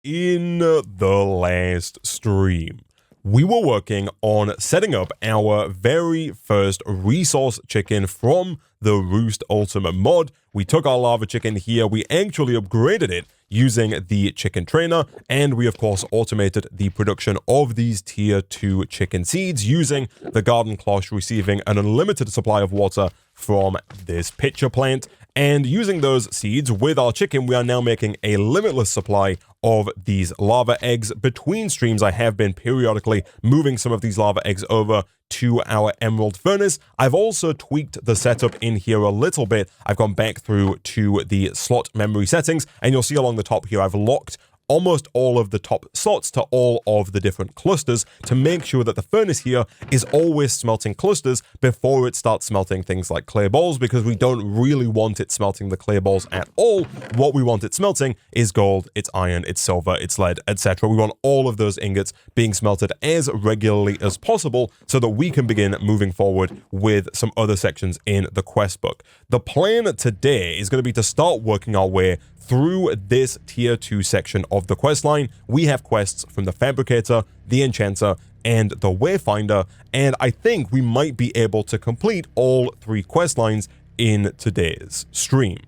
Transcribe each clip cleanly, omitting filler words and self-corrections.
In the last stream, we were working on setting up our very first resource chicken from the Roost Ultimate mod. We took our lava chicken here, we actually upgraded it using the chicken trainer, and we of course automated the production of these tier 2 chicken seeds using the garden cloche, receiving an unlimited supply of water from this pitcher plant. And using those seeds with our chicken, we are now making a limitless supply of these lava eggs. Between streams, I have been periodically moving some of these lava eggs over to our emerald furnace. I've also tweaked the setup in here a little bit. I've gone back through to the slot memory settings, and you'll see along the top here, I've locked almost all of the top slots to all of the different clusters to make sure that the furnace here is always smelting clusters before it starts smelting things like clay balls, because we don't really want it smelting the clay balls at all. What we want it smelting is gold, it's iron, it's silver, it's lead, etc. We want all of those ingots being smelted as regularly as possible so that we can begin moving forward with some other sections in the quest book. The plan today is going to be to start working our way through this tier 2 section of the quest line. We have quests from the Fabricator, the Enchanter, and the Wayfinder, and I think we might be able to complete all 3 quest lines in today's stream.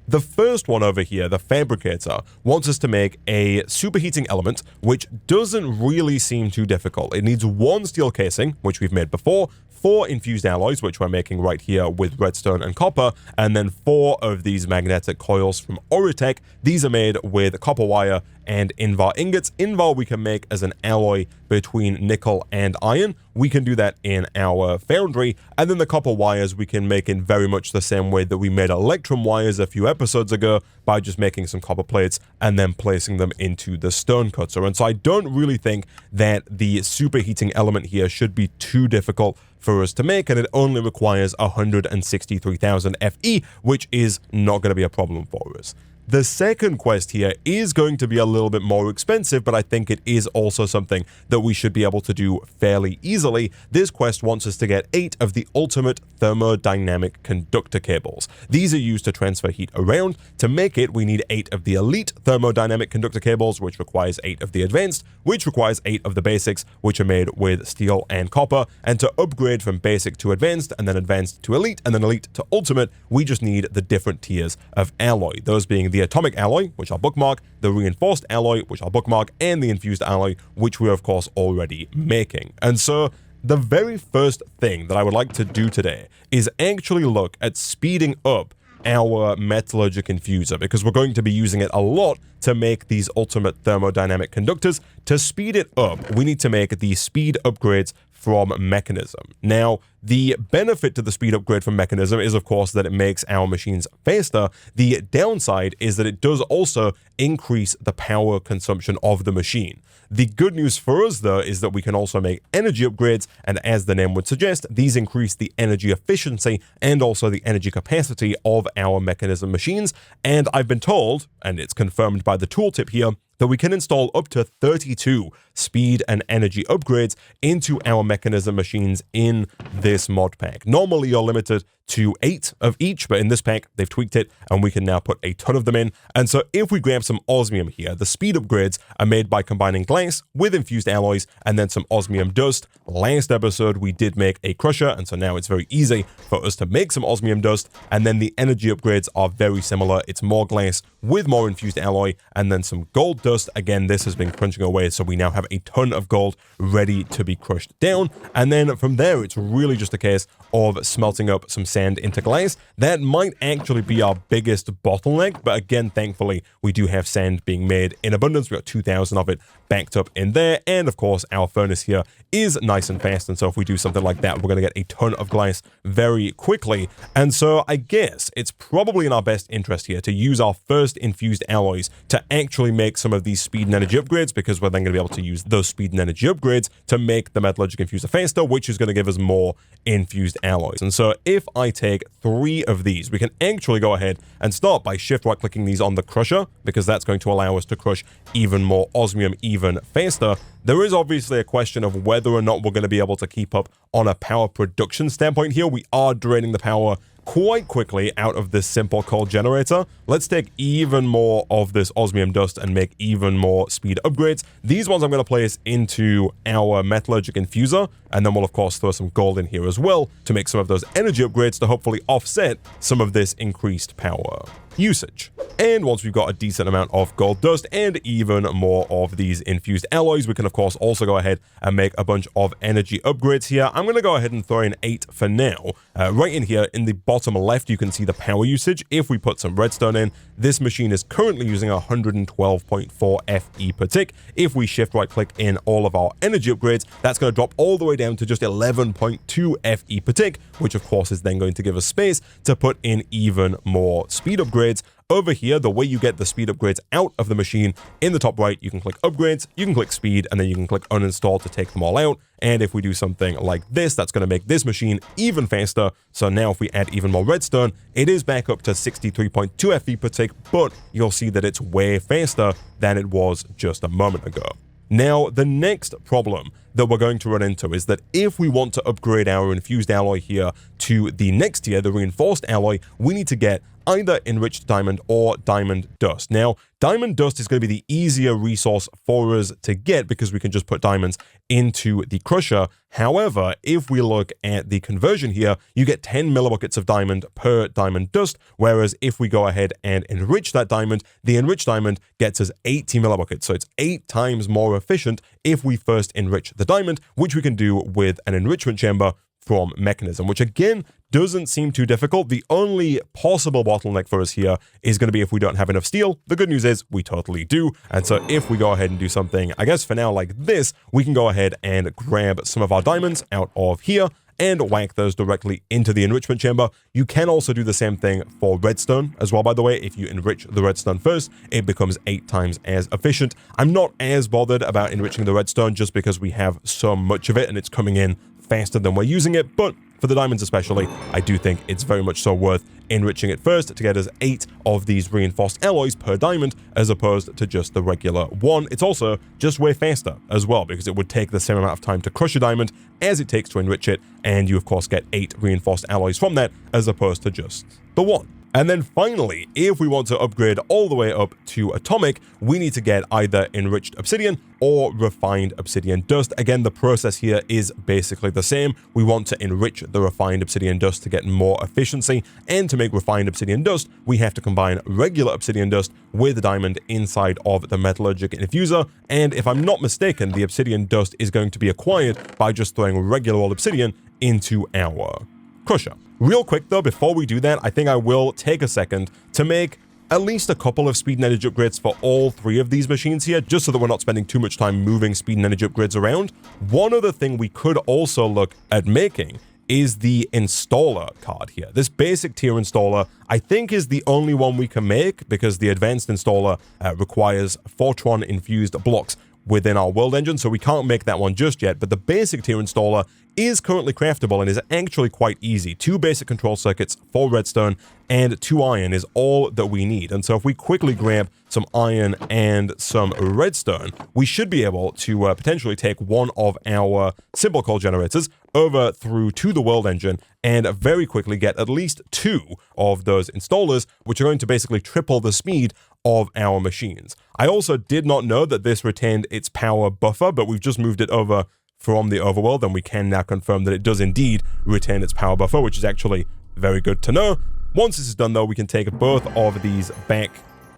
The first one over here, the Fabricator, wants us to make a superheating element, which doesn't really seem too difficult. It needs 1 steel casing, which we've made before, 4 infused alloys, which we're making right here with redstone and copper, and then 4 of these magnetic coils from Oritech. These are made with copper wire and Invar ingots. Invar we can make as an alloy between nickel and iron. We can do that in our foundry, and then the copper wires we can make in very much the same way that we made electrum wires a few episodes ago, by just making some copper plates and then placing them into the stone cutter. And so I don't really think that the superheating element here should be too difficult for us to make, and it only requires 163,000 FE, which is not going to be a problem for us. The second quest here is going to be a little bit more expensive, but I think it is also something that we should be able to do fairly easily. This quest wants us to get 8 of the ultimate thermodynamic conductor cables. These are used to transfer heat around. To make it, we need 8 of the elite thermodynamic conductor cables, which requires 8 of the advanced, which requires 8 of the basics, which are made with steel and copper. And to upgrade from basic to advanced, and then advanced to elite, and then elite to ultimate, we just need the different tiers of alloy, those being the atomic alloy, which I'll bookmark, the reinforced alloy, which I'll bookmark, and the infused alloy, which we're of course already making. And so the very first thing that I would like to do today is actually look at speeding up our metallurgic infuser, because we're going to be using it a lot to make these ultimate thermodynamic conductors. To speed it up, we need to make the speed upgrades from Mekanism. Now, the benefit to the speed upgrade from Mekanism is, of course, that it makes our machines faster. The downside is that it does also increase the power consumption of the machine. The good news for us, though, is that we can also make energy upgrades, and as the name would suggest, these increase the energy efficiency and also the energy capacity of our Mekanism machines. And I've been told, and it's confirmed by the tooltip here, that we can install up to 32 speed and energy upgrades into our Mekanism machines in this mod pack. Normally, you're limited to 8 of each, but in this pack, they've tweaked it, and we can now put a ton of them in. And so if we grab some osmium here, the speed upgrades are made by combining glass with infused alloys and then some osmium dust. Last episode, we did make a crusher, and so now it's very easy for us to make some osmium dust, and then the energy upgrades are very similar. It's more glass with more infused alloy, and then some gold dust. Again, this has been crunching away, so we now have a ton of gold ready to be crushed down. And then from there, it's really just a case of smelting up some sand into glass. That might actually be our biggest bottleneck, but again, thankfully, we do have sand being made in abundance. We've got 2,000 of it backed up in there, and of course, our furnace here is nice and fast, and so if we do something like that, we're going to get a ton of glass very quickly. And so I guess it's probably in our best interest here to use our first infused alloys to actually make some of these speed and energy upgrades, because we're then going to be able to use those speed and energy upgrades to make the metallurgic infuser faster, which is going to give us more infused alloys. And so if I take 3 of these, we can actually go ahead and start by shift right clicking these on the crusher, because that's going to allow us to crush even more osmium even faster. There is obviously a question of whether or not we're going to be able to keep up on a power production standpoint here. We are draining the power quite quickly out of this simple coal generator. Let's take even more of this osmium dust and make even more speed upgrades. These ones I'm going to place into our metallurgic infuser, and then we'll of course throw some gold in here as well to make some of those energy upgrades to hopefully offset some of this increased power usage. And once we've got a decent amount of gold dust and even more of these infused alloys, we can of course also go ahead and make a bunch of energy upgrades here. I'm going to go ahead and throw in 8 for now. Right in here in the bottom left, you can see the power usage. If we put some redstone in, this machine is currently using 112.4 FE per tick. If we shift right click in all of our energy upgrades, that's going to drop all the way down to just 11.2 FE per tick, which of course is then going to give us space to put in even more speed upgrades. Over here, the way you get the speed upgrades out of the machine, in the top right, you can click upgrades, you can click speed, and then you can click uninstall to take them all out. And if we do something like this, that's going to make this machine even faster. So now if we add even more redstone, it is back up to 63.2 FE per tick, but you'll see that it's way faster than it was just a moment ago. Now, the next problem that we're going to run into is that if we want to upgrade our infused alloy here to the next tier, the reinforced alloy, we need to get either enriched diamond or diamond dust. Now, diamond dust is going to be the easier resource for us to get because we can just put diamonds into the crusher. However, if we look at the conversion here, you get 10 millibuckets of diamond per diamond dust, whereas if we go ahead and enrich that diamond, the enriched diamond gets us 80 millibuckets. So it's 8 times more efficient if we first enrich the diamond, which we can do with an enrichment chamber from Mekanism, which again doesn't seem too difficult. The only possible bottleneck for us here is going to be if we don't have enough steel. The good news is we totally do. And so if we go ahead and do something, I guess for now like this, we can go ahead and grab some of our diamonds out of here and whack those directly into the enrichment chamber. You can also do the same thing for redstone as well, by the way. If you enrich the redstone first, it becomes 8 times as efficient. I'm not as bothered about enriching the redstone just because we have so much of it and it's coming in faster than we're using it, but for the diamonds especially, I do think it's very much so worth enriching it first to get us 8 of these reinforced alloys per diamond as opposed to just the regular one. It's also just way faster as well because it would take the same amount of time to crush a diamond as it takes to enrich it, and you of course get 8 reinforced alloys from that as opposed to just the one. And then finally, if we want to upgrade all the way up to atomic, we need to get either enriched obsidian or refined obsidian dust. Again, the process here is basically the same. We want to enrich the refined obsidian dust to get more efficiency, and to make refined obsidian dust, we have to combine regular obsidian dust with diamond inside of the metallurgic infuser. And if I'm not mistaken, the obsidian dust is going to be acquired by just throwing regular old obsidian into our crusher. Real quick though, before we do that, I think I will take a second to make at least a couple of speed and energy upgrades for all 3 of these machines here, just so that we're not spending too much time moving speed and energy upgrades around. One other thing we could also look at making is the installer card here. This basic tier installer, I think, is the only one we can make because the advanced installer requires Fortron infused blocks within our world engine, so we can't make that one just yet. But the basic tier installer is currently craftable and is actually quite easy. 2 basic control circuits, 4 redstone, and 2 iron is all that we need. And so if we quickly grab some iron and some redstone, we should be able to potentially take one of our simple coal generators over through to the world engine and very quickly get at least 2 of those installers, which are going to basically triple the speed of our machines. I also did not know that this retained its power buffer, but we've just moved it over from the overworld, and we can now confirm that it does indeed retain its power buffer, which is actually very good to know. Once this is done though, we can take both of these back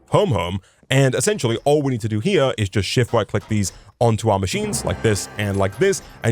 home, and essentially all we need to do here is just shift right click these onto our machines like this, and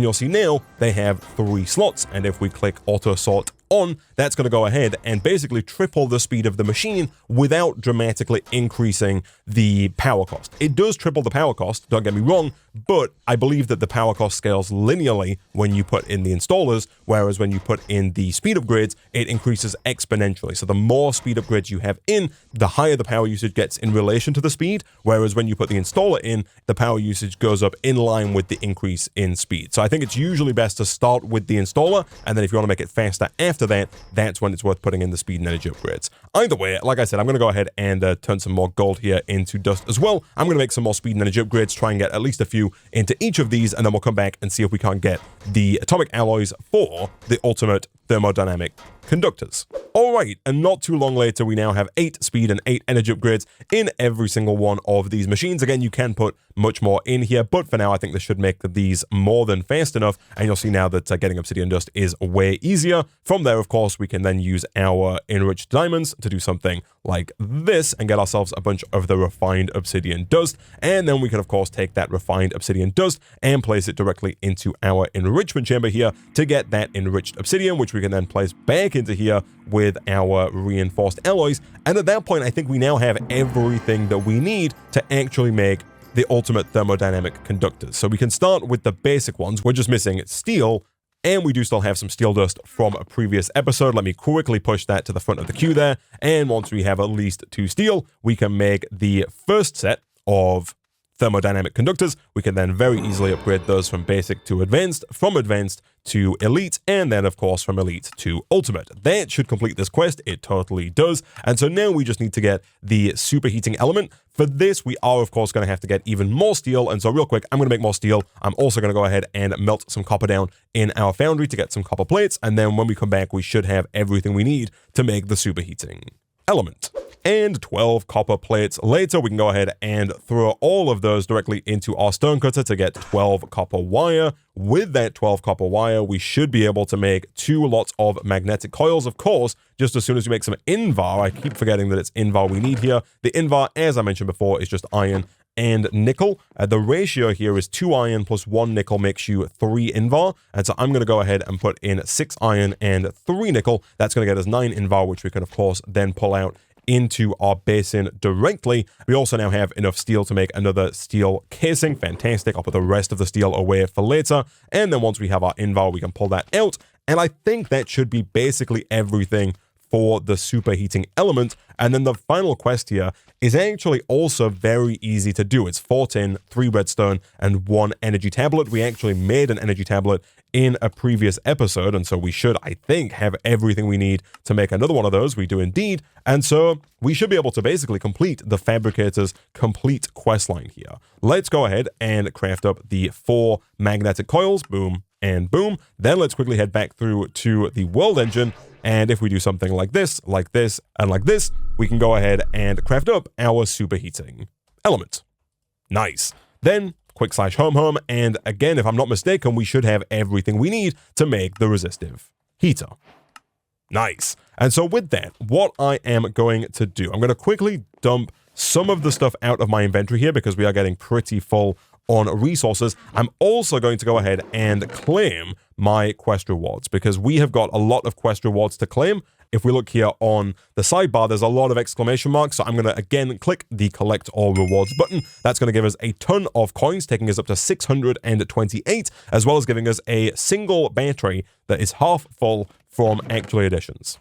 you'll see now they have 3 slots. And if we click auto sort on, that's going to go ahead and basically triple the speed of the machine without dramatically increasing the power cost. It does triple the power cost, don't get me wrong, but I believe that the power cost scales linearly when you put in the installers, whereas when you put in the speed upgrades, it increases exponentially. So the more speed upgrades you have in, the higher the power usage gets in relation to the speed, whereas when you put the installer in, the power usage goes up in line with the increase in speed. So I think it's usually best to start with the installer, and then if you want to make it faster after that, that's when it's worth putting in the speed and energy upgrades. Either way, like I said, I'm going to go ahead and turn some more gold here into dust as well. I'm going to make some more speed and energy upgrades, try and get at least a few into each of these, and then we'll come back and see if we can't get the atomic alloys for the ultimate thermodynamic conductors. Alright, and not too long later, we now have 8 speed and 8 energy upgrades in every single one of these machines. Again, you can put much more in here, but for now, I think this should make these more than fast enough, and you'll see now that getting obsidian dust is way easier. From there, of course, we can then use our enriched diamonds to do something like this and get ourselves a bunch of the refined obsidian dust, and then we can, of course, take that refined obsidian dust and place it directly into our enrichment chamber here to get that enriched obsidian, which we can then place back into here with our reinforced alloys. And at that point, I think we now have everything that we need to actually make the ultimate thermodynamic conductors. So we can start with the basic ones. We're just missing steel, and we do still have some steel dust from a previous episode. Let me quickly push that to the front of the queue there. And once we have at least 2 steel, we can make the first set of thermodynamic conductors. We can then very easily upgrade those from basic to advanced, from advanced to elite, and then of course from elite to ultimate. That should complete this quest. It totally does. And so now we just need to get the superheating element. For this, we are of course going to have to get even more steel. And so real quick, I'm going to make more steel. I'm also going to go ahead and melt some copper down in our foundry to get some copper plates. And then when we come back, we should have everything we need to make the superheating element. And 12 copper plates later, we can go ahead and throw all of those directly into our stone cutter to get 12 copper wire. With that 12 copper wire, we should be able to make 2 lots of magnetic coils. Of course, just as soon as we make some invar, I keep forgetting that it's invar we need here. The invar, as I mentioned before, is just iron and nickel. The ratio here is 2 iron plus 1 nickel makes you 3 invar. And so I'm going to go ahead and put in 6 iron and 3 nickel. That's going to get us 9 invar, which we can, of course, then pull out into our basin directly. We also now have enough steel to make another steel casing. Fantastic. I'll put the rest of the steel away for later. And then once we have our invar, we can pull that out. And I think that should be basically everything for the superheating element. And then the final quest here is actually also very easy to do. It's 4 tin, 3 redstone, and 1 energy tablet. We actually made an energy tablet in a previous episode, and so we should, I think, have everything we need to make another one of those. We do indeed. And so we should be able to basically complete the Fabricator's complete quest line here. Let's go ahead and craft up the 4 magnetic coils. Boom and boom. Then let's quickly head back through to the world engine. And if we do something like this, and like this, we can go ahead and craft up our superheating element. Nice. Then quick/home, and again, if I'm not mistaken, we should have everything we need to make the resistive heater. Nice. And so with that, what I am going to do, I'm going to quickly dump some of the stuff out of my inventory here because we are getting pretty full on resources. I'm also going to go ahead and claim my quest rewards because we have got a lot of quest rewards to claim. If we look here on the sidebar, there's a lot of exclamation marks. So I'm going to again click the collect all rewards button. That's going to give us a ton of coins, taking us up to 628, as well as giving us a single battery that is half full from actual additions.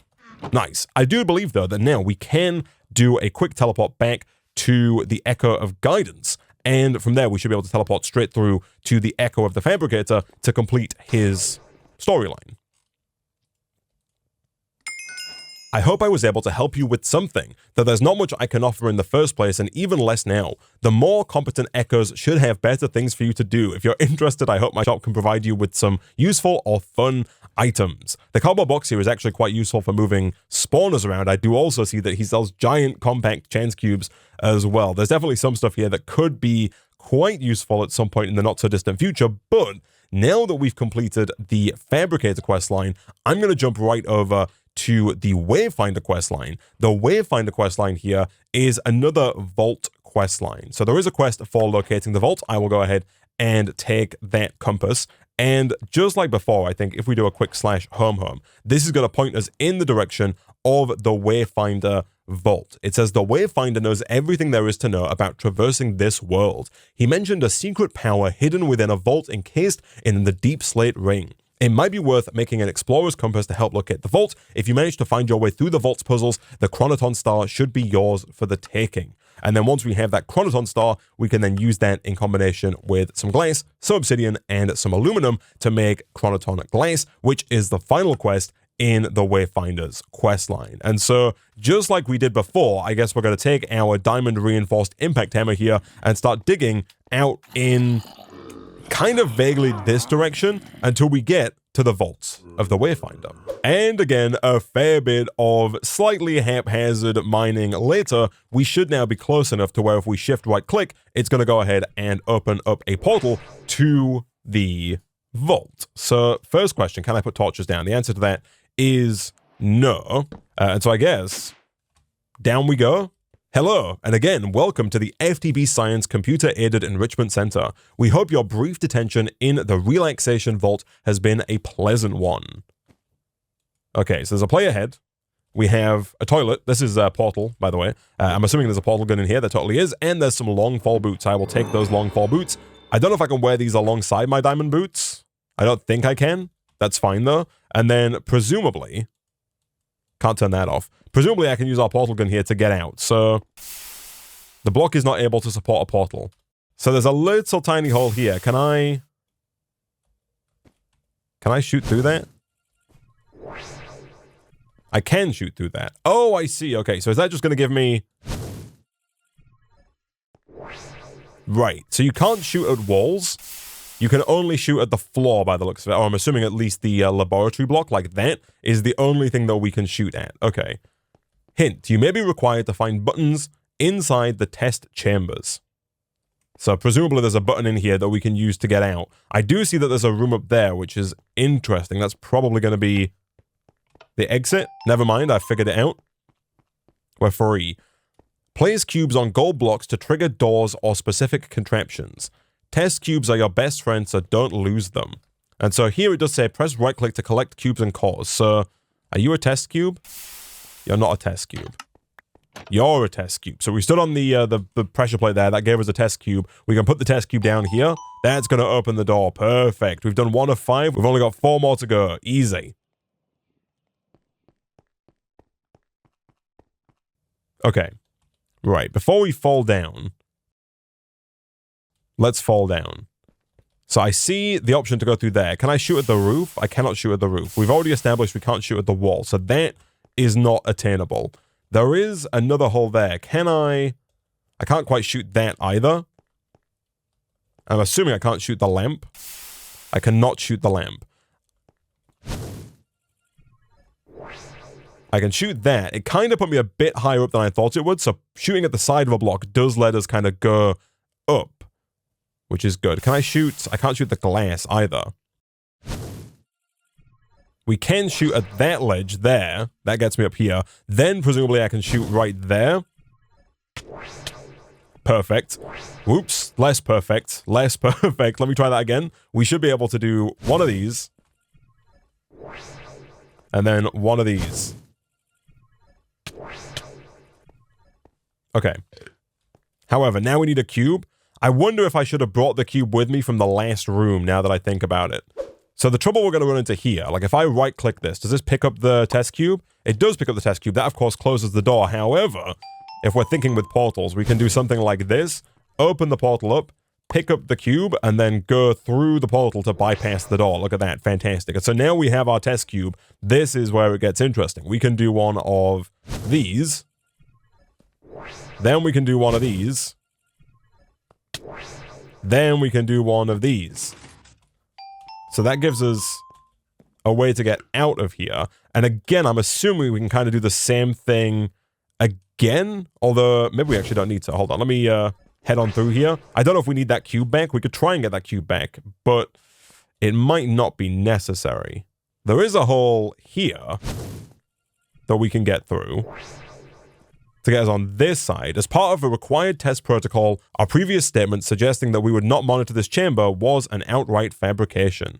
Nice. I do believe though that now we can do a quick teleport back to the Echo of Guidance. And from there, we should be able to teleport straight through to the Echo of the Fabricator to complete his storyline. I hope I was able to help you with something, though there's not much I can offer in the first place and even less now. The more competent echoes should have better things for you to do. If you're interested, I hope my shop can provide you with some useful or fun items. The cardboard box here is actually quite useful for moving spawners around. I do also see that he sells giant compact chance cubes as well. There's definitely some stuff here that could be quite useful at some point in the not so distant future, but now that we've completed the Fabricator questline, I'm going to jump right over to the Wayfinder questline. The Wayfinder questline here is another vault questline. So there is a quest for locating the vault. I will go ahead and take that compass. And just like before, I think if we do a quick /home, this is going to point us in the direction of the Wayfinder vault. It says the Wayfinder knows everything there is to know about traversing this world. He mentioned a secret power hidden within a vault encased in the deep slate ring. It might be worth making an explorer's compass to help locate the vault. If you manage to find your way through the vault's puzzles, the chronoton star should be yours for the taking. And then once we have that chronoton star, we can then use that in combination with some glass, some obsidian, and some aluminum to make chronoton glass, which is the final quest in the Wayfinder's questline. And so, just like we did before, I guess we're going to take our diamond reinforced impact hammer here and start digging out in kind of vaguely this direction until we get to the vaults of the Wayfinder. And again, a fair bit of slightly haphazard mining later, we should now be close enough to where if we shift right click, it's going to go ahead and open up a portal to the vault. So first question, can I put torches down? The answer to that is no. And so I guess down we go. Hello, and again, welcome to the FTB Science Computer-Aided Enrichment Center. We hope your brief detention in the Relaxation Vault has been a pleasant one. Okay, so there's a player head. We have a toilet. This is a portal, by the way. I'm assuming there's a portal gun in here. There totally is. And there's some long fall boots. I will take those long fall boots. I don't know if I can wear these alongside my diamond boots. I don't think I can. That's fine, though. And then, presumably... Can't turn that off. Presumably, I can use our portal gun here to get out. So, the block is not able to support a portal. So, there's a little tiny hole here. Can I shoot through that? I can shoot through that. Oh, I see. Okay, so is that just going to give me... Right. So, you can't shoot at walls. You can only shoot at the floor by the looks of it. Or I'm assuming at least the laboratory block, like that, is the only thing that we can shoot at. Okay. Hint, you may be required to find buttons inside the test chambers. So presumably there's a button in here that we can use to get out. I do see that there's a room up there, which is interesting. That's probably going to be the exit. Never mind, I figured it out. We're free. Place cubes on gold blocks to trigger doors or specific contraptions. Test cubes are your best friend, so don't lose them. And so here it does say, press right click to collect cubes and cores. So, are you a test cube? You're not a test cube. You're a test cube. So we stood on the pressure plate there. That gave us a test cube. We can put the test cube down here. That's going to open the door. Perfect. We've done 1 of 5. We've only got 4 more to go. Easy. Okay. Right. Before we fall down... Let's fall down. So I see the option to go through there. Can I shoot at the roof? I cannot shoot at the roof. We've already established we can't shoot at the wall. So that is not attainable. There is another hole there. Can I can't quite shoot that either. I'm assuming I can't shoot the lamp. I cannot shoot the lamp. I can shoot that. It kind of put me a bit higher up than I thought it would. So shooting at the side of a block does let us kind of go up. Which is good. Can I shoot? I can't shoot the glass either. We can shoot at that ledge there. That gets me up here. Then, presumably, I can shoot right there. Perfect. Whoops. Less perfect. Less perfect. Let me try that again. We should be able to do one of these. And then one of these. Okay. However, now we need a cube. I wonder if I should have brought the cube with me from the last room, now that I think about it. So the trouble we're going to run into here, like if I right-click this, does this pick up the test cube? It does pick up the test cube. That, of course, closes the door. However, if we're thinking with portals, we can do something like this, open the portal up, pick up the cube, and then go through the portal to bypass the door. Look at that. Fantastic. And so now we have our test cube. This is where it gets interesting. We can do one of these. Then we can do one of these. Then we can do one of these. So that gives us a way to get out of here. And again, I'm assuming we can kind of do the same thing again. Although, maybe we actually don't need to. Hold on, let me head on through here. I don't know if we need that cube back. We could try and get that cube back, but it might not be necessary. There is a hole here that we can get through to get us on this side. As part of a required test protocol, our previous statement suggesting that we would not monitor this chamber was an outright fabrication.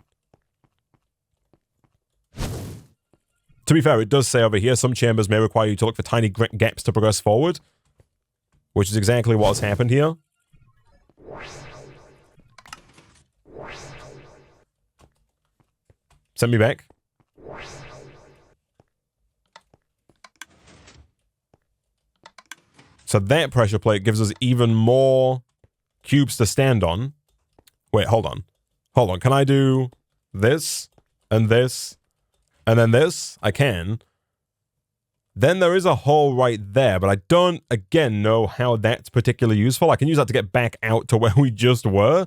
To be fair, it does say over here, some chambers may require you to look for tiny gaps to progress forward, which is exactly what has happened here. Send me back. So that pressure plate gives us even more cubes to stand on. Wait, hold on. Hold on. Can I do this and this and then this? I can. Then there is a hole right there, but I don't, again, know how that's particularly useful. I can use that to get back out to where we just were.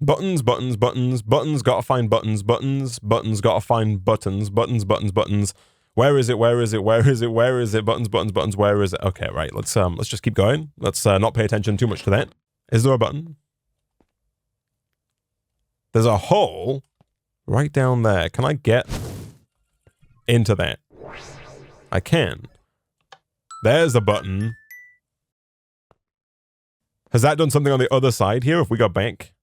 Buttons, buttons, buttons, buttons, gotta find buttons, buttons, buttons, gotta find buttons, buttons, buttons, buttons. Where is it? Where is it? Where is it? Where is it? Buttons, buttons, buttons, where is it? Okay, right, let's just keep going. Let's not pay attention too much to that. Is there a button? There's a hole right down there. Can I get into that? I can. There's the button. Has that done something on the other side here if we go back?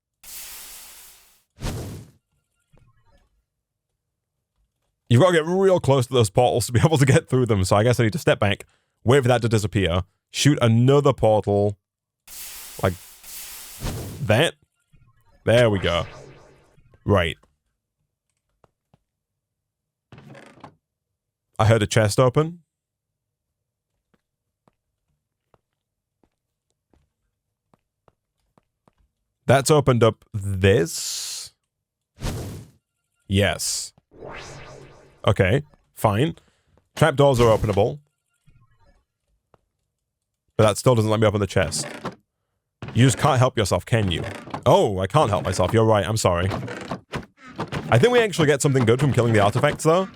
You've got to get real close to those portals to be able to get through them, so I guess I need to step back, wait for that to disappear, shoot another portal, like that. There we go. Right. I heard a chest open. That's opened up this. Yes. Okay, fine. Trapdoors are openable. But that still doesn't let me open the chest. You just can't help yourself, can you? Oh, I can't help myself. You're right. I'm sorry. I think we actually get something good from killing the artifacts, though.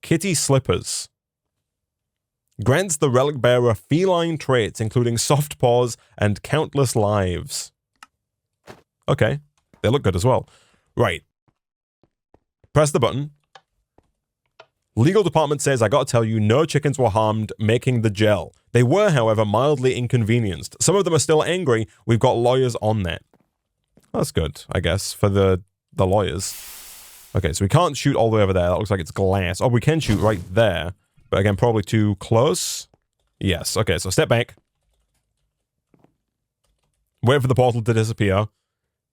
Kitty Slippers. Grants the relic bearer feline traits, including soft paws and countless lives. Okay. They look good as well. Right. Press the button. Legal department says, I gotta tell you, no chickens were harmed making the gel. They were, however, mildly inconvenienced. Some of them are still angry. We've got lawyers on that. That's good, I guess, for the lawyers. Okay, so we can't shoot all the way over there. That looks like it's glass. Oh, we can shoot right there. But again, probably too close. Yes, okay, so step back. Wait for the portal to disappear.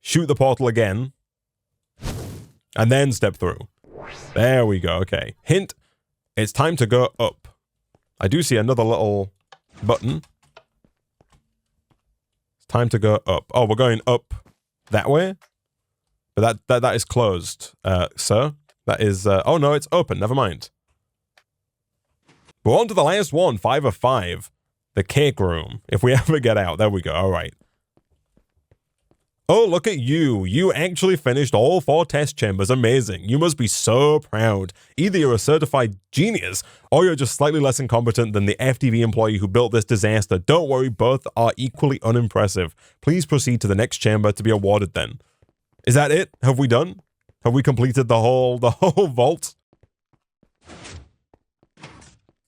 Shoot the portal again. And then step through. There we go, okay. Hint, it's time to go up. I do see another little button. It's time to go up. Oh, we're going up that way? But that is closed, sir. That is, oh no, it's open, never mind. We're on to the last one, 5 of 5. The cake room. If we ever get out, there we go, alright. Oh, look at you. You actually finished all 4 test chambers. Amazing. You must be so proud. Either you're a certified genius, or you're just slightly less incompetent than the FTB employee who built this disaster. Don't worry, both are equally unimpressive. Please proceed to the next chamber to be awarded then. Is that it? Have we done? Have we completed the whole vault?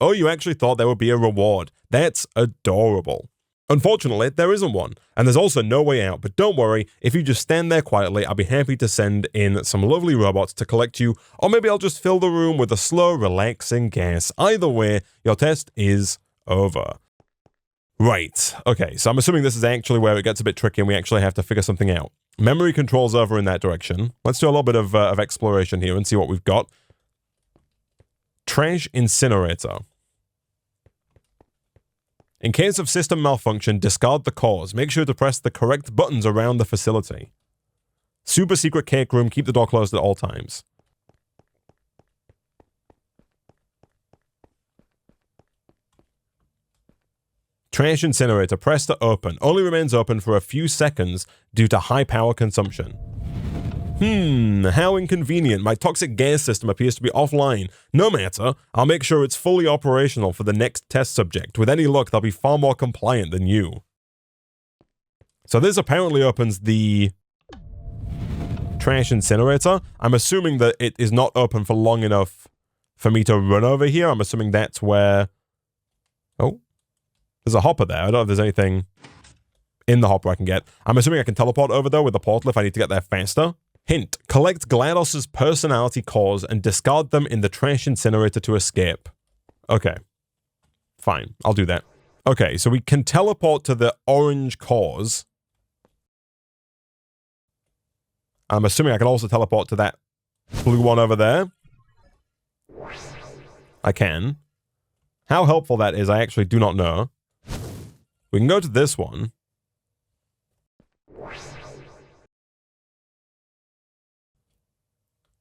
Oh, you actually thought there would be a reward. That's adorable. Unfortunately, there isn't one, and there's also no way out, but don't worry, if you just stand there quietly, I'll be happy to send in some lovely robots to collect you, or maybe I'll just fill the room with a slow, relaxing gas. Either way, your test is over. Right, okay, so I'm assuming this is actually where it gets a bit tricky and we actually have to figure something out. Memory controls over in that direction. Let's do a little bit of exploration here and see what we've got. Trash incinerator. In case of system malfunction, discard the cause. Make sure to press the correct buttons around the facility. Super secret cake room. Keep the door closed at all times. Trash incinerator. Press to open. Only remains open for a few seconds due to high power consumption. How inconvenient. My toxic gas system appears to be offline. No matter, I'll make sure it's fully operational for the next test subject. With any luck, they'll be far more compliant than you. So this apparently opens the trash incinerator. I'm assuming that it is not open for long enough for me to run over here. I'm assuming that's where... Oh, there's a hopper there. I don't know if there's anything in the hopper I can get. I'm assuming I can teleport over though with the portal if I need to get there faster. Hint, collect gladOS's personality cores and discard them in the trash incinerator to escape. Okay. Fine, I'll do that. Okay, so we can teleport to the orange cores. I'm assuming I can also teleport to that blue one over there. I can. How helpful that is, I actually do not know. We can go to this one.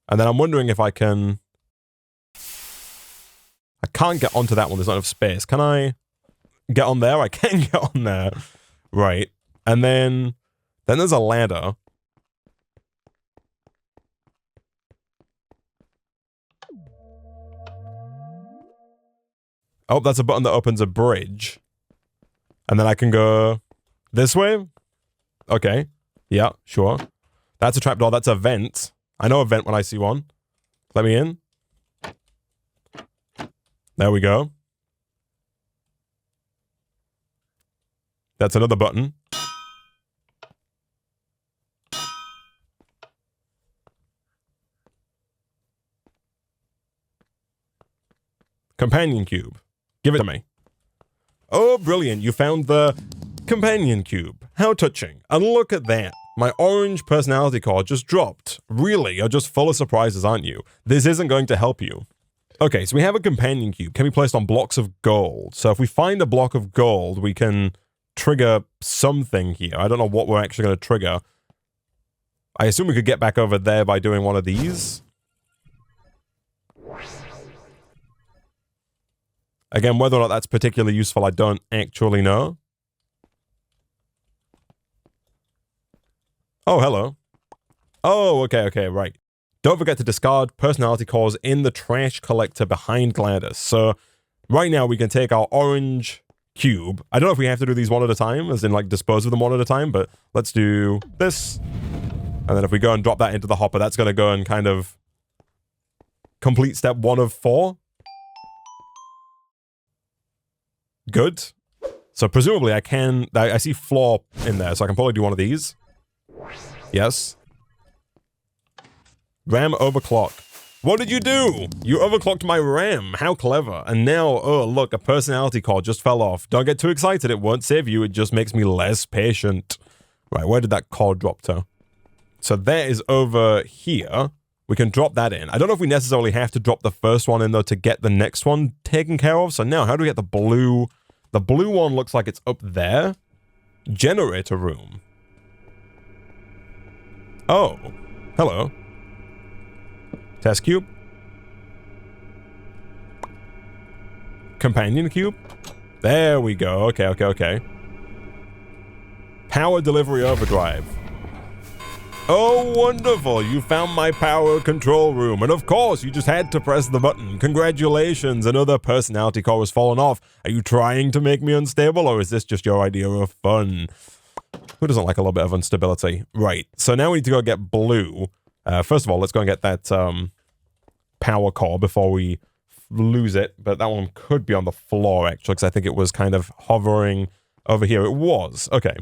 And then I'm wondering if I can... I can't get onto that one, there's not enough space. Can I get on there? I can get on there. Right. And then there's a ladder. Oh, that's a button that opens a bridge. And then I can go this way? Okay. Yeah, sure. That's a trapdoor. That's a vent. I know a vent when I see one. Let me in. There we go. That's another button. Companion cube. Give it to me. Oh, brilliant. You found the companion cube. How touching. And look at that. My orange personality card just dropped. Really? You're just full of surprises, aren't you? This isn't going to help you. Okay, so we have a companion cube. Can be placed on blocks of gold. So if we find a block of gold, we can trigger something here. I don't know what we're actually going to trigger. I assume we could get back over there by doing one of these. Again, whether or not that's particularly useful, I don't actually know. Oh, hello. Oh, okay, right. Don't forget to discard personality cores in the trash collector behind gladOS. So right now we can take our orange cube. I don't know if we have to do these one at a time, as in like dispose of them one at a time, but let's do this. And then if we go and drop that into the hopper, that's going to go and kind of complete step 1 of 4. Good. So presumably I see floor in there, so I can probably do one of these. Yes. RAM overclock. What did you do? You overclocked my RAM. How clever. And now, oh, look, a personality core just fell off. Don't get too excited. It won't save you. It just makes me less patient. Right, where did that core drop to? So that is over here. We can drop that in. I don't know if we necessarily have to drop the first one in, though, to get the next one taken care of. So now, how do we get the blue? The blue one looks like it's up there. Generator room. Oh. Hello. Test cube. Companion cube. There we go. Okay. Power delivery overdrive. Oh, wonderful. You found my power control room. And of course, you just had to press the button. Congratulations. Another personality core has fallen off. Are you trying to make me unstable, or is this just your idea of fun? Who doesn't like a little bit of instability? Right. So now we need to go get blue. First of all, let's go and get that power core before we lose it. But that one could be on the floor, actually, because I think it was kind of hovering over here. It was. Okay.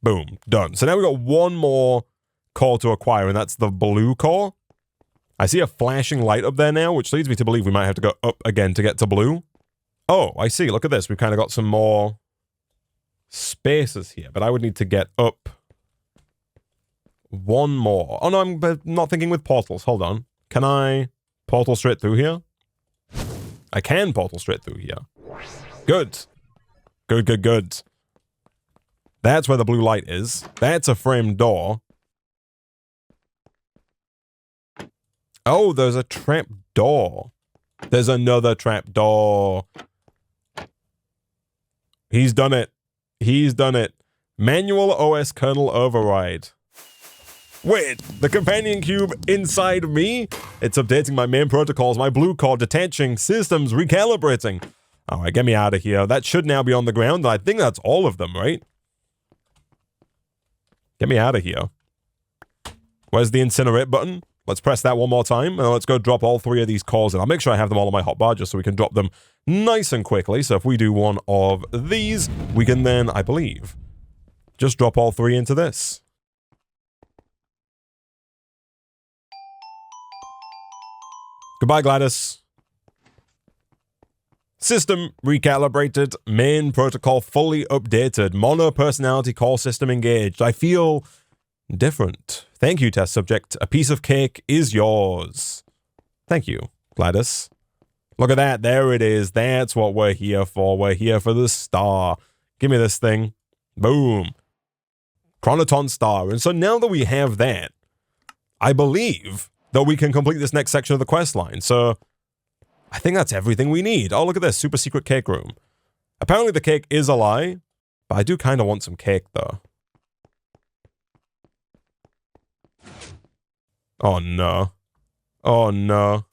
Boom. Done. So now we've got one more core to acquire, and that's the blue core. I see a flashing light up there now, which leads me to believe we might have to go up again to get to blue. Oh, I see. Look at this. We've kind of got some more spaces here, but I would need to get up one more. Oh, no, I'm not thinking with portals. Hold on. Can I portal straight through here? I can portal straight through here. Good. Good. That's where the blue light is. That's a framed door. Oh, there's a trap door. There's another trap door. He's done it. Manual OS kernel override. Wait, the companion cube inside me? It's updating my main protocols, my blue core detaching, systems recalibrating. All right, get me out of here. That should now be on the ground. I think that's all of them, right? Get me out of here. Where's the incinerate button? Let's press that one more time, and let's go drop all 3 of these cores in. I'll make sure I have them all on my hotbar just so we can drop them nice and quickly. So if we do one of these, we can then, I believe, just drop all 3 into this. Goodbye, gladOS. System recalibrated, main protocol fully updated, mono personality core system engaged. I feel different. Thank you, test subject. A piece of cake is yours. Thank you, gladOS. Look at that. There it is. That's what we're here for. We're here for the star. Give me this thing. Boom. Chronoton star. And so now that we have that, I believe that we can complete this next section of the quest line. So I think that's everything we need. Oh, look at this. Super secret cake room. Apparently the cake is a lie, but I do kind of want some cake, though. Oh, no. Oh, no.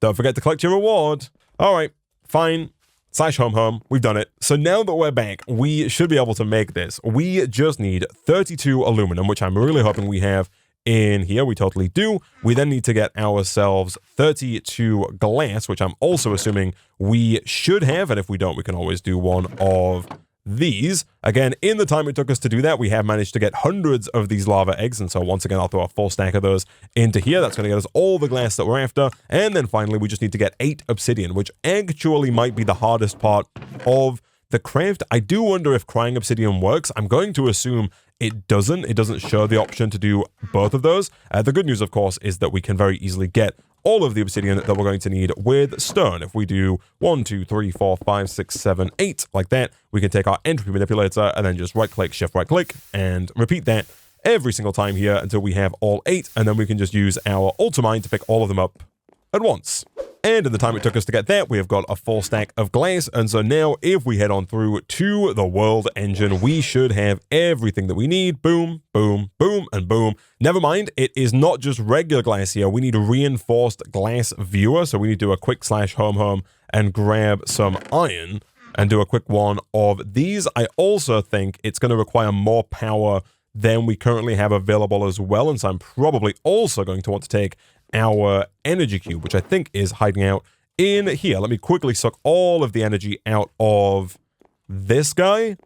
Don't forget to collect your reward. All right, fine. /home. We've done it. So now that we're back, we should be able to make this. We just need 32 aluminum, which I'm really hoping we have in here. We totally do. We then need to get ourselves 32 glass, which I'm also assuming we should have. And if we don't, we can always do one of these. Again, in the time it took us to do that, we have managed to get hundreds of these lava eggs, and so once again, I'll throw a full stack of those into here. That's going to get us all the glass that we're after, and then finally, we just need to get 8 obsidian, which actually might be the hardest part of the craft. I do wonder if crying obsidian works. I'm going to assume it doesn't. It doesn't show the option to do both of those. The good news, of course, is that we can very easily get all of the obsidian that we're going to need with stone. If we do 1, 2, 3, 4, 5, 6, 7, 8 like that, we can take our entropy manipulator and then just right-click, shift right-click, and repeat that every single time here until we have all 8, and then we can just use our ultimine to pick all of them up at once. And in the time it took us to get that, we have got a full stack of glass, and so now if we head on through to the world engine, we should have everything that we need. Boom, boom, boom, and boom. Never mind, it is not just regular glass here. We need a reinforced glass viewer, so we need to do a quick /home and grab some iron and do a quick one of these. I also think it's going to require more power than we currently have available as well, and so I'm probably also going to want to take our energy cube, which I think is hiding out in here. Let me quickly suck all of the energy out of this guy.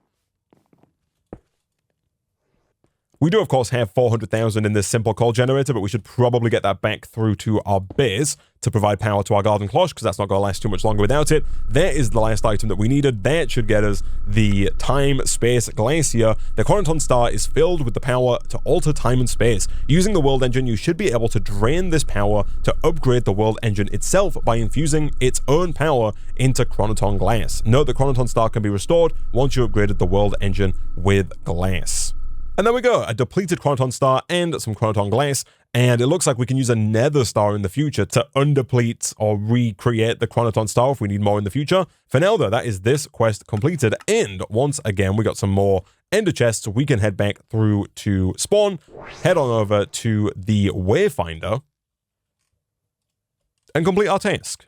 We do, of course, have 400,000 in this simple coal generator, but we should probably get that back through to our base to provide power to our garden cloche, because that's not going to last too much longer without it. That is the last item that we needed. That should get us the time, space, glacier. The chronoton star is filled with the power to alter time and space. Using the world engine, you should be able to drain this power to upgrade the world engine itself by infusing its own power into chronoton glass. Note the chronoton star can be restored once you upgraded the world engine with glass. And there we go, a depleted chronoton star and some chronoton glass, and it looks like we can use a nether star in the future to undeplete or recreate the chronoton star if we need more in the future. For now though, that is this quest completed, and once again we got some more ender chests. We can head back through to spawn, head on over to the wayfinder, and complete our task.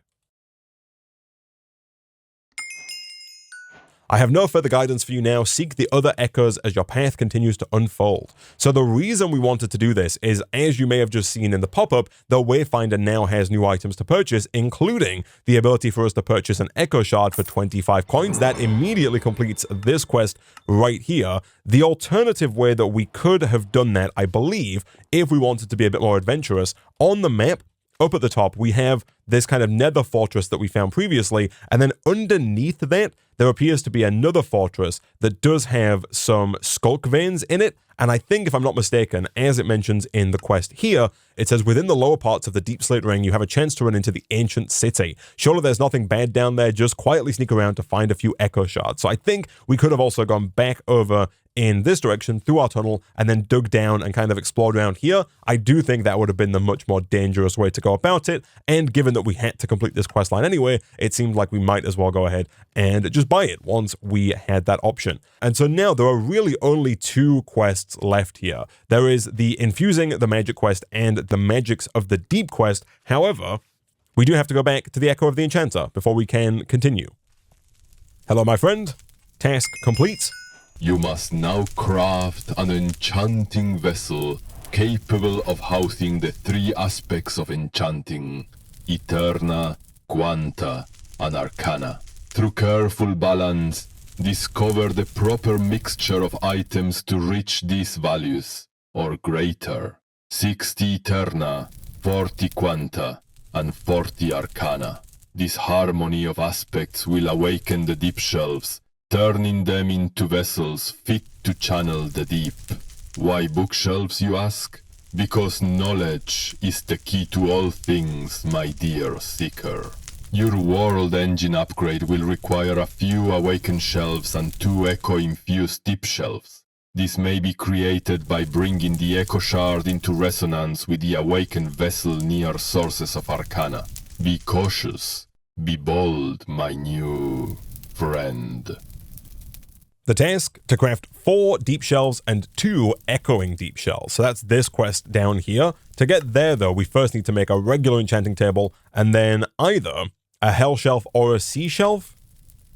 I have no further guidance for you now. Seek the other echoes as your path continues to unfold. So the reason we wanted to do this is, as you may have just seen in the pop-up, the Wayfinder now has new items to purchase, including the ability for us to purchase an echo shard for 25 coins. That immediately completes this quest right here. The alternative way that we could have done that, I believe, if we wanted to be a bit more adventurous, on the map, up at the top, we have this kind of nether fortress that we found previously, and then underneath that, there appears to be another fortress that does have some skulk veins in it, and I think, if I'm not mistaken, as it mentions in the quest here, it says within the lower parts of the Deep Slate Ring, you have a chance to run into the ancient city. Surely there's nothing bad down there, just quietly sneak around to find a few echo shards. So I think we could have also gone back over in this direction through our tunnel and then dug down and kind of explored around here. I do think that would have been the much more dangerous way to go about it, and given that we had to complete this quest line anyway, it seemed like we might as well go ahead and just buy it once we had that option. And so now there are really only 2 quests left here. There is the Infusing the Magic quest and the Magics of the Deep quest. However, we do have to go back to the Echo of the Enchanter before we can continue. Hello, my friend. Task complete. You must now craft an enchanting vessel capable of housing the 3 aspects of enchanting: Eterna, Quanta, and Arcana. Through careful balance, discover the proper mixture of items to reach these values, or greater: 60 Eterna, 40 Quanta, and 40 Arcana. This harmony of aspects will awaken the deep shelves, turning them into vessels fit to channel the deep. Why bookshelves, you ask? Because knowledge is the key to all things, my dear seeker. Your world engine upgrade will require a few awakened shelves and 2 echo-infused deep shelves. This may be created by bringing the echo shard into resonance with the awakened vessel near sources of Arcana. Be cautious. Be bold, my new friend. The task to craft 4 deep shelves and 2 echoing deep shells. So that's this quest down here. To get there though, we first need to make a regular enchanting table and then either a hell shelf or a sea shelf.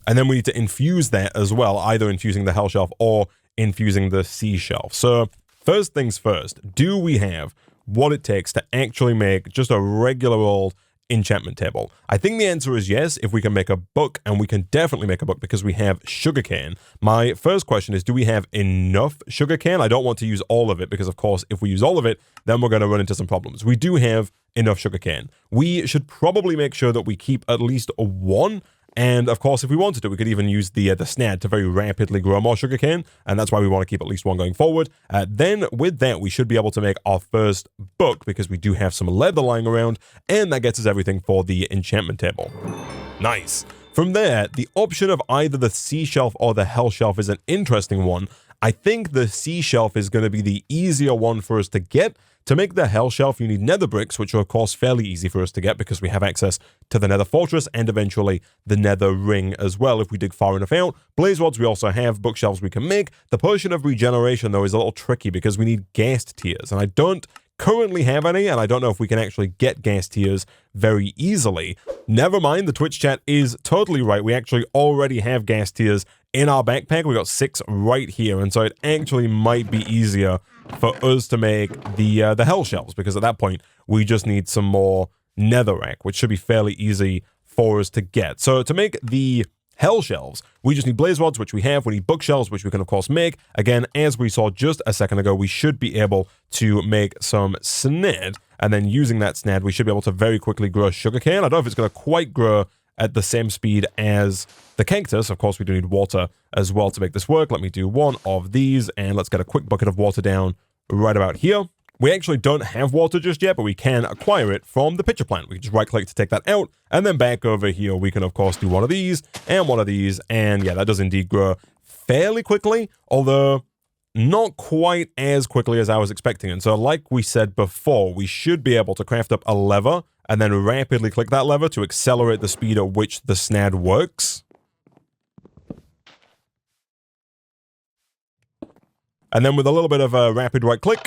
And then we need to infuse that as well, either infusing the hell shelf or infusing the sea shelf. So first things first, do we have what it takes to actually make just a regular old enchantment table? I think the answer is yes, if we can make a book, and we can definitely make a book because we have sugarcane. My first question is, do we have enough sugarcane? I don't want to use all of it because, of course, if we use all of it, then we're going to run into some problems. We do have enough sugarcane. We should probably make sure that we keep at least 1. And of course, if we wanted to, we could even use the snad to very rapidly grow more sugarcane, and that's why we want to keep at least 1 going forward. Then with that, we should be able to make our first book because we do have some leather lying around, and that gets us everything for the enchantment table. Nice. From there, the option of either the sea shelf or the hell shelf is an interesting one. I think the sea shelf is going to be the easier one for us to get. To make the hell shelf, you need nether bricks, which are of course fairly easy for us to get because we have access to the nether fortress and eventually the nether ring as well if we dig far enough out. Blaze rods we also have, bookshelves we can make. The potion of regeneration though is a little tricky because we need ghast tears, and I don't currently have any, and I don't know if we can actually get ghast tears very easily. Never mind, the Twitch chat is totally right. We actually already have ghast tears in our backpack. We got 6 right here, and so it actually might be easier for us to make the hell shelves, because at that point we just need some more netherrack, which should be fairly easy for us to get. So to make the hell shelves, we just need blaze rods, which we have. We need bookshelves, which we can of course make. Again, as we saw just a second ago, we should be able to make some snad, and then using that snad, we should be able to very quickly grow sugarcane. I don't know if it's going to quite grow at the same speed as the cactus. Of course, we do need water as well to make this work. Let me do 1 of these, and let's get a quick bucket of water down right about here. We actually don't have water just yet, but we can acquire it from the pitcher plant. We can just right-click to take that out, and then back over here, we can, of course, do 1 of these, and yeah, that does indeed grow fairly quickly, although not quite as quickly as I was expecting. And so, like we said before, we should be able to craft up a lever, and then rapidly click that lever to accelerate the speed at which the snad works. And then with a little bit of a rapid right click,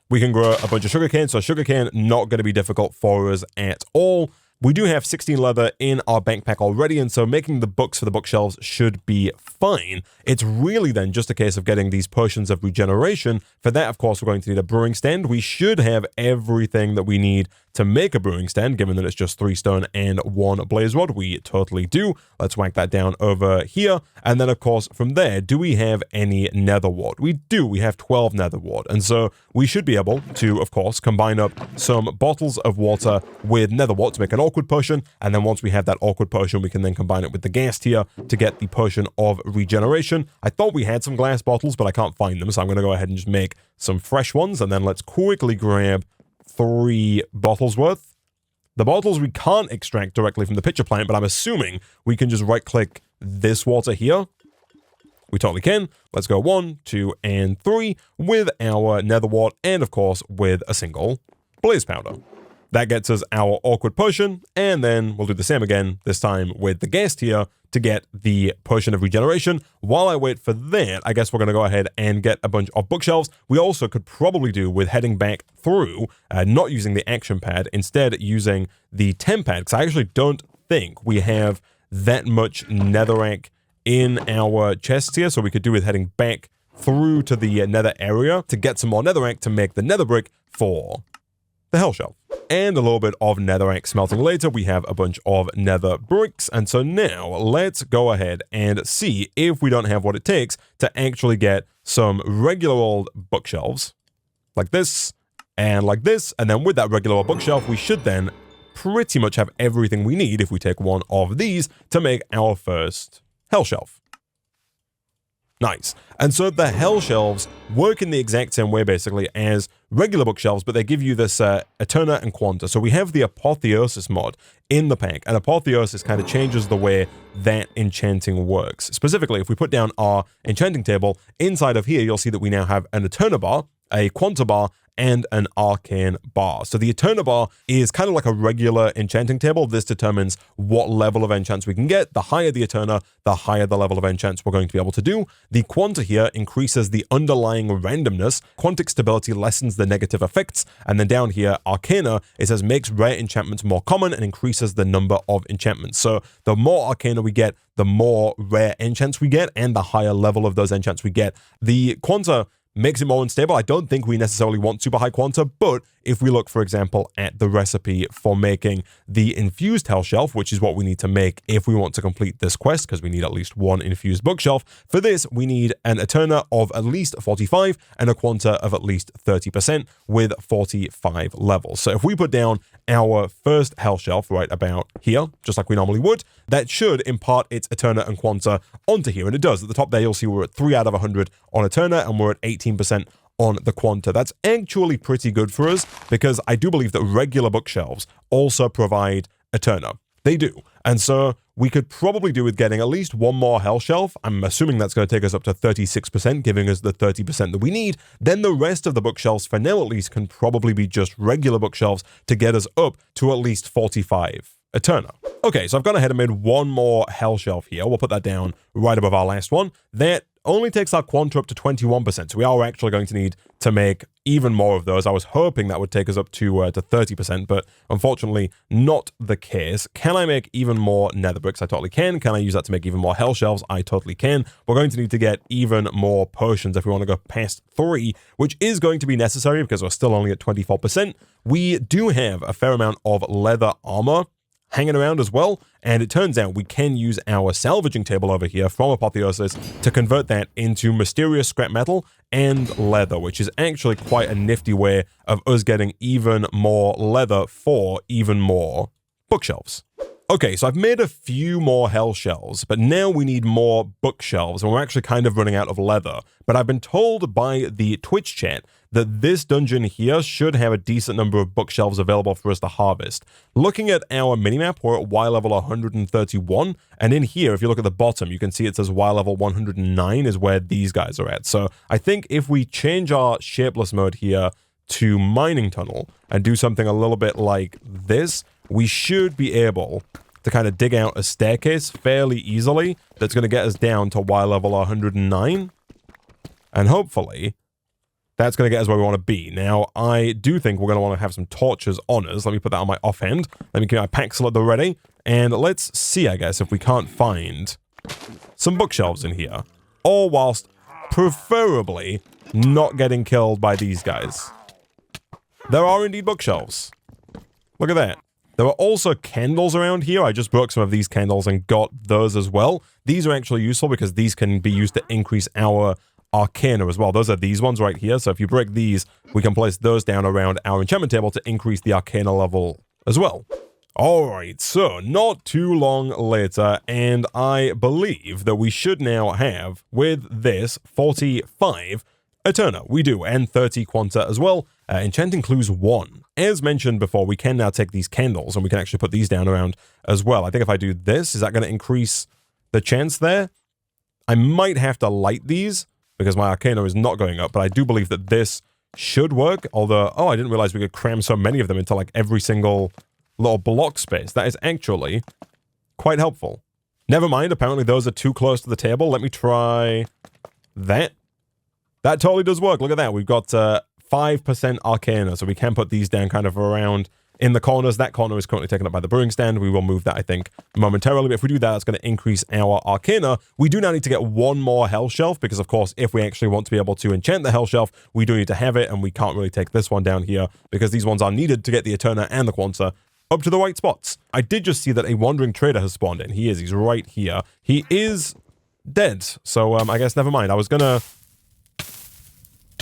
we can grow a bunch of sugarcane. So sugarcane, not going to be difficult for us at all. We do have 16 leather in our backpack already, and so making the books for the bookshelves should be fine. It's really then just a case of getting these potions of regeneration. For that, of course, we're going to need a brewing stand. We should have everything that we need to make a brewing stand, given that it's just 3 stone and 1 blaze rod. We totally do. Let's whack that down over here. And then, of course, from there, do we have any nether wart? We do. We have 12 nether wart. And so we should be able to, of course, combine up some bottles of water with nether wart to make an awkward potion. And then once we have that awkward potion, we can then combine it with the ghast here to get the potion of regeneration. I thought we had some glass bottles, but I can't find them. So I'm going to go ahead and just make some fresh ones. And then let's quickly grab 3 bottles worth. The bottles we can't extract directly from the pitcher plant, but I'm assuming we can just right-click this water here. We totally can. Let's go 1, 2, and 3 with our nether wart, and of course with a single blaze powder. That gets us our awkward potion, and then we'll do the same again, this time with the ghast here, to get the potion of regeneration. While I wait for that, I guess we're going to go ahead and get a bunch of bookshelves. We also could probably do with heading back through, not using the action pad, instead using the temp pad, because I actually don't think we have that much netherrack in our chests here, so we could do with heading back through to the nether area to get some more netherrack to make the nether brick for the hell shelf. And a little bit of netherrack smelting later, we have a bunch of nether bricks. And so now let's go ahead and see if we don't have what it takes to actually get some regular old bookshelves like this and like this. And then with that regular old bookshelf, we should then pretty much have everything we need if we take 1 of these to make our first hell shelf. Nice. And so the hell shelves work in the exact same way basically as regular bookshelves, but they give you this Eterna and Quanta. So we have the Apotheosis mod in the pack, and Apotheosis kind of changes the way that enchanting works. Specifically, if we put down our enchanting table, inside of here, you'll see that we now have an Eterna bar, a Quanta bar, and an Arcane bar. So the Eterna bar is kind of like a regular enchanting table. This determines what level of enchants we can get. The higher the Eterna, the higher the level of enchants we're going to be able to do. The Quanta here increases the underlying randomness. Quantic stability lessens the negative effects. And then down here, Arcana, it says makes rare enchantments more common and increases the number of enchantments. So the more Arcana we get, the more rare enchants we get, and the higher level of those enchants we get. The Quanta makes it more unstable. I don't think we necessarily want super high Quanta, but if we look, for example, at the recipe for making the infused hell shelf, which is what we need to make if we want to complete this quest, because we need at least one infused bookshelf. For this, we need an Eterna of at least 45 and a Quanta of at least 30% with 45 levels. So if we put down our first hell shelf right about here, just like we normally would, that should impart its Eterna and Quanta onto here, and it does. At the top there, you'll see we're at 3 out of 100 on Eterna, and we're at 18% on the Quanta. That's actually pretty good for us, because I do believe that regular bookshelves also provide Eterna. They do. And so we could probably do with getting at least one more hell shelf. I'm assuming that's going to take us up to 36%, giving us the 30% that we need. Then the rest of the bookshelves, for now at least, can probably be just regular bookshelves to get us up to at least 45 Eterna. Okay, so I've gone ahead and made one more hell shelf here. We'll put that down right above our last one. That only takes our Quanta up to 21%, so we are actually going to need to make even more of those. I was hoping that would take us up to 30%, but unfortunately not the case. Can I make even more nether bricks? I totally can. Can I use that to make even more hell shelves? I totally can. We're going to need to get even more potions if we want to go past 3, which is going to be necessary because we're still only at 24%. We do have a fair amount of leather armor hanging around as well, and it turns out we can use our salvaging table over here from Apotheosis to convert that into mysterious scrap metal and leather, which is actually quite a nifty way of us getting even more leather for even more bookshelves. Okay, so I've made a few more hell shelves, but now we need more bookshelves, and we're actually kind of running out of leather. But I've been told by the Twitch chat that this dungeon here should have a decent number of bookshelves available for us to harvest. Looking at our minimap, we're at Y level 131, and in here, if you look at the bottom, you can see it says Y level 109 is where these guys are at. So I think if we change our shapeless mode here to mining tunnel and do something a little bit like this, we should be able to kind of dig out a staircase fairly easily that's going to get us down to Y level 109. And hopefully that's going to get us where we want to be. Now, I do think we're going to want to have some torches on us. Let me put that on my offhand. Let me keep my Paxil at the ready. And let's see, I guess, if we can't find some bookshelves in here. All whilst preferably not getting killed by these guys. There are indeed bookshelves. Look at that. There are also candles around here. I just broke some of these candles and got those as well. These are actually useful because these can be used to increase our Arcana as well. Those are these ones right here. So if you break these, we can place those down around our enchantment table to increase the Arcana level as well. Alright, so not too long later, and I believe that we should now have, with this, 45 Eterna. We do, and 30 Quanta as well. Enchanting Clues 1. As mentioned before, we can now take these candles, and we can actually put these down around as well. I think if I do this, is that going to increase the chance there? I might have to light these, because my Arcana is not going up, but I do believe that this should work, although, oh, I didn't realize we could cram so many of them into, like, every single little block space. That is actually quite helpful. Never mind, apparently those are too close to the table. Let me try that. That totally does work. Look at that. We've got 5% Arcana, so we can put these down kind of around in the corners. That corner is currently taken up by the brewing stand. We will move that, I think, momentarily. But if we do that, it's going to increase our Arcana. We do now need to get one more hell shelf, because, of course, if we actually want to be able to enchant the hell shelf, we do need to have it, and we can't really take this one down here, because these ones are needed to get the Eterna and the Quanta up to the right spots. I did just see that a wandering trader has spawned in. He's right here. He is dead, so I guess never mind. I was gonna...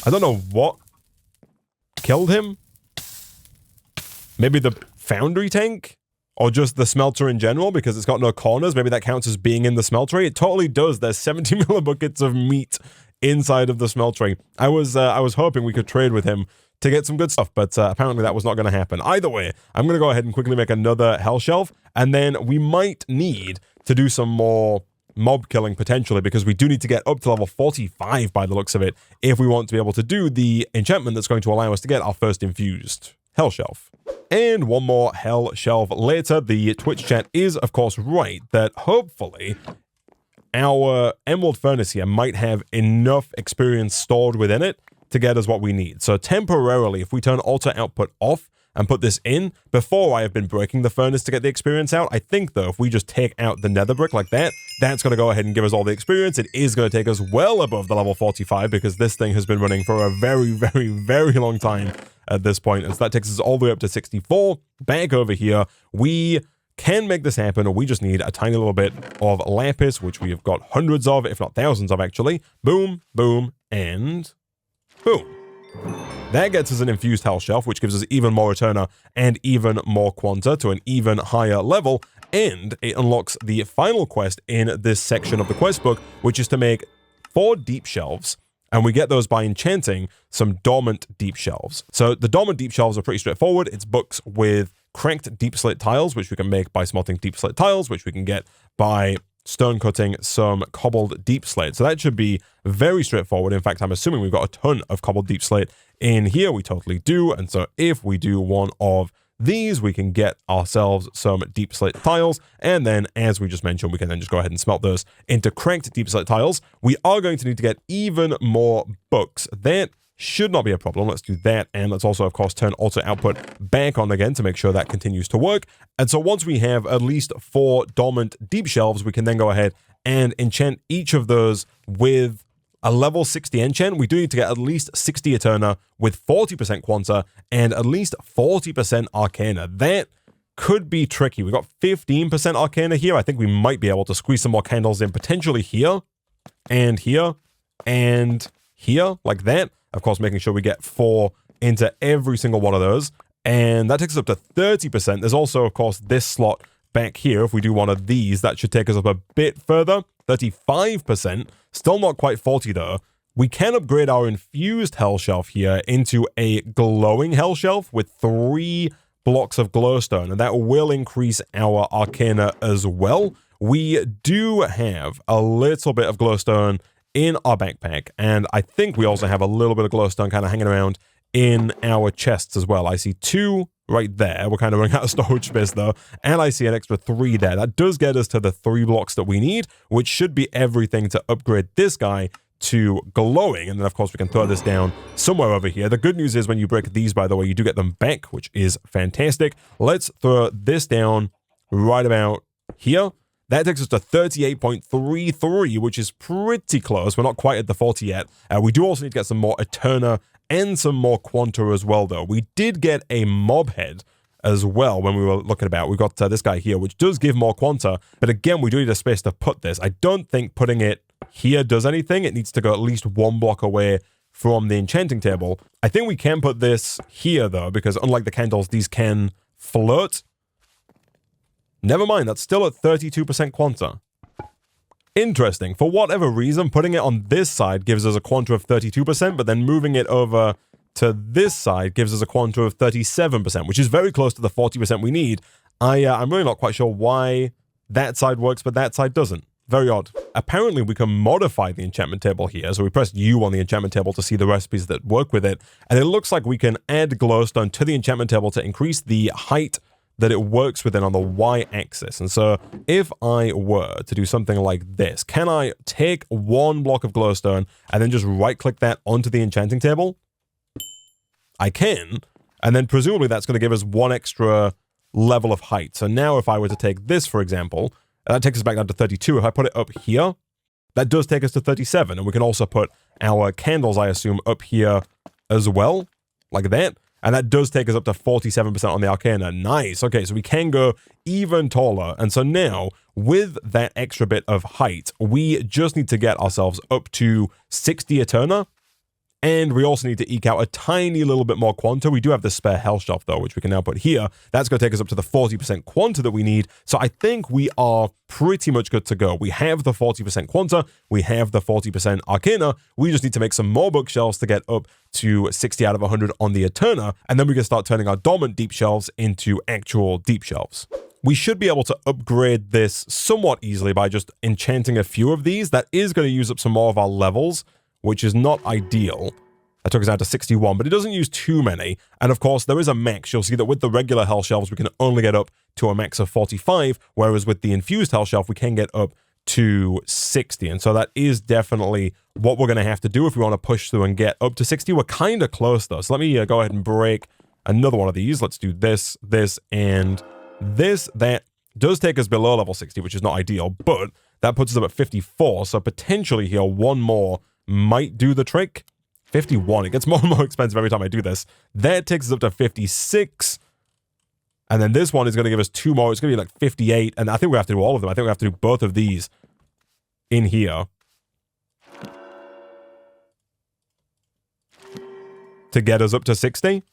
I don't know what killed him. Maybe the foundry tank? Or just the smelter in general, because it's got no corners. Maybe that counts as being in the smeltery. It totally does. There's 70 millibuckets of meat inside of the smeltery. I was hoping we could trade with him to get some good stuff, but apparently that was not going to happen. Either way, I'm going to go ahead and quickly make another hell shelf, and then we might need to do some more mob killing potentially, because we do need to get up to level 45 by the looks of it if we want to be able to do the enchantment that's going to allow us to get our first infused Hell Shelf. And one more Hell Shelf later. The Twitch chat is, of course, right that hopefully our Emerald Furnace here might have enough experience stored within it to get us what we need. So temporarily, if we turn auto output off and put this in, before I have been breaking the furnace to get the experience out, I think though, if we just take out the nether brick like that, that's going to go ahead and give us all the experience. It is going to take us well above the level 45 because this thing has been running for a very, very, very long time at this point. And so that takes us all the way up to 64. Back over here, we can make this happen, or we just need a tiny little bit of lapis, which we have got hundreds of, if not thousands of actually. Boom, boom, and boom. That gets us an infused Hell Shelf, which gives us even more Eterna and even more Quanta to an even higher level, and it unlocks the final quest in this section of the quest book, which is to make 4 deep shelves, and we get those by enchanting some dormant deep shelves. So the dormant deep shelves are pretty straightforward. It's books with cracked deep slate tiles, which we can make by smelting deep slate tiles, which we can get by stone cutting some cobbled deep slate. So that should be very straightforward. In fact, I'm assuming we've got a ton of cobbled deep slate in here. We totally do. And so if we do one of these, we can get ourselves some deep slate tiles. And then, as we just mentioned, we can then just go ahead and smelt those into cracked deep slate tiles. We are going to need to get even more books. That should not be a problem. Let's do that. And let's also, of course, turn auto output back on again to make sure that continues to work. And so once we have at least 4 dormant deep shelves, we can then go ahead and enchant each of those with a level 60 enchant. We do need to get at least 60 Eterna with 40% Quanta and at least 40% Arcana. That could be tricky. We got 15% Arcana here. I think we might be able to squeeze some more candles in potentially here and here and here like that. Of course, making sure we get 4 into every single one of those. And that takes us up to 30%. There's also, of course, this slot back here. If we do one of these, that should take us up a bit further. 35%. Still not quite 40 though. We can upgrade our infused Hell Shelf here into a glowing Hell Shelf with 3 blocks of glowstone. And that will increase our Arcana as well. We do have a little bit of glowstone in our backpack, and I think we also have a little bit of glowstone kind of hanging around in our chests as well. I see 2 right there. We're kind of running out of storage space though, and I see an extra 3 there. That does get us to the 3 blocks that we need, which should be everything to upgrade this guy to glowing. And then of course we can throw this down somewhere over here. The good news is when you break these, by the way, you do get them back, which is fantastic. Let's throw this down right about here. That takes us to 38.33, which is pretty close. We're not quite at the 40 yet. We do also need to get some more Eterna and some more Quanta as well, though. We did get a mob head as well when we were looking about. We've got this guy here, which does give more Quanta. But again, we do need a space to put this. I don't think putting it here does anything. It needs to go at least 1 block away from the enchanting table. I think we can put this here, though, because unlike the candles, these can float. Never mind, that's still at 32% Quanta. Interesting. For whatever reason, putting it on this side gives us a Quanta of 32%, but then moving it over to this side gives us a Quanta of 37%, which is very close to the 40% we need. I'm really not quite sure why that side works, but that side doesn't. Very odd. Apparently, we can modify the enchantment table here. So we press U on the enchantment table to see the recipes that work with it. And it looks like we can add glowstone to the enchantment table to increase the height that it works within on the y-axis. And so if I were to do something like this, can I take 1 block of glowstone and then just right-click that onto the enchanting table? I can. And then presumably that's going to give us 1 extra level of height. So now if I were to take this, for example, that takes us back down to 32. If I put it up here, that does take us to 37. And we can also put our candles, I assume, up here as well, like that. And that does take us up to 47% on the Arcana. Nice. Okay, so we can go even taller. And so now, with that extra bit of height, we just need to get ourselves up to 60 Eterna. And we also need to eke out a tiny little bit more Quanta. We do have the spare Hell Shelf, though, which we can now put here. That's going to take us up to the 40% Quanta that we need. So I think we are pretty much good to go. We have the 40% Quanta. We have the 40% Arcana. We just need to make some more bookshelves to get up to 60 out of 100 on the Eterna. And then we can start turning our dormant deep shelves into actual deep shelves. we should be able to upgrade this somewhat easily by just enchanting a few of these. That is going to use up some more of our levels, which is not ideal. That took us out to 61, but it doesn't use too many. And of course, there is a max. You'll see that with the regular health shelves, we can only get up to a max of 45, whereas with the infused health shelf, we can get up to 60. And so that is definitely what we're going to have to do if we want to push through and get up to 60. We're kind of close, though. So let me go ahead and break another one of these. Let's do this, this, and this. That does take us below level 60, which is not ideal, but that puts us up at 54. So potentially here, one more might do the trick. 51. It gets more and more expensive every time I do this. That takes us up to 56. And then this one is going to give us 2 more. It's going to be like 58. And I think we have to do all of them. I think we have to do both of these in here to get us up to 60.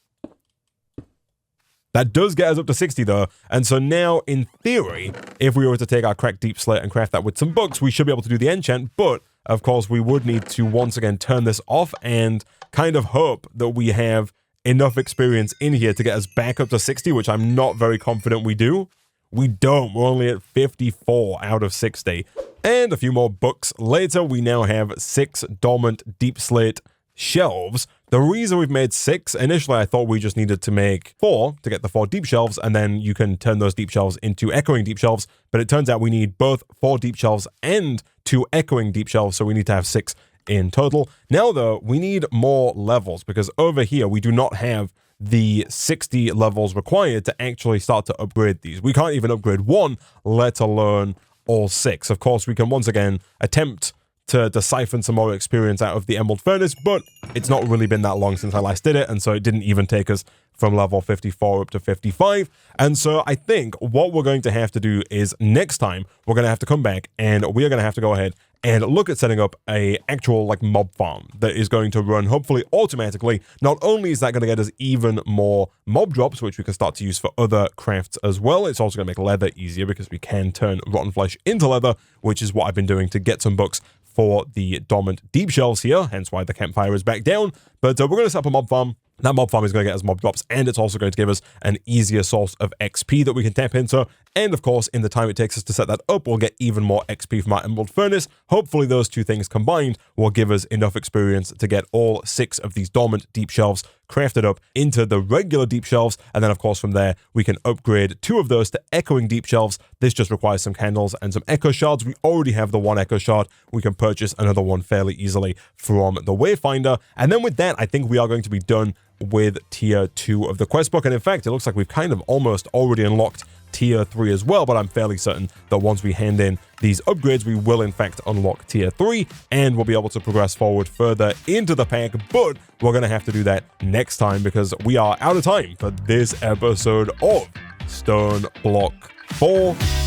That does get us up to 60, though. And so now, in theory, if we were to take our cracked deep slate and craft that with some books, we should be able to do the enchant. But, of course, we would need to once again turn this off and kind of hope that we have enough experience in here to get us back up to 60, which I'm not very confident we do. We don't. We're only at 54 out of 60. And a few more books later, we now have 6 dormant deep slate shelves. The reason we've made 6, initially I thought we just needed to make 4 to get the 4 deep shelves, and then you can turn those deep shelves into echoing deep shelves, but it turns out we need both 4 deep shelves and 2 echoing deep shelves, so we need to have 6 in total. Now though, we need more levels, because over here we do not have the 60 levels required to actually start to upgrade these. We can't even upgrade 1, let alone all 6. Of course, we can once again attempt to siphon some more experience out of the Emerald Furnace, but it's not really been that long since I last did it, and so it didn't even take us from level 54 up to 55. And so I think what we're going to have to do is next time, we're going to have to come back and we are going to have to go ahead and look at setting up a actual like mob farm that is going to run hopefully automatically. Not only is that going to get us even more mob drops, which we can start to use for other crafts as well, it's also going to make leather easier because we can turn rotten flesh into leather, which is what I've been doing to get some books for the dormant deep shelves here, hence why the campfire is back down. But we're going to set up a mob farm. That mob farm is going to get us mob drops, and it's also going to give us an easier source of XP that we can tap into. And of course, in the time it takes us to set that up, we'll get even more XP from our Emerald Furnace. Hopefully those two things combined will give us enough experience to get all 6 of these dormant deep shelves crafted up into the regular deep shelves. And then of course from there, we can upgrade 2 of those to echoing deep shelves. This just requires some candles and some echo shards. We already have the 1 echo shard. We can purchase another one fairly easily from the wayfinder. And then with that, I think we are going to be done with tier 2 of the quest book. And in fact, it looks like we've kind of almost already unlocked tier 3 as well, but I'm fairly certain that once we hand in these upgrades, we will in fact unlock tier 3 and we'll be able to progress forward further into the pack. But we're going to have to do that next time because we are out of time for this episode of StoneBlock 4.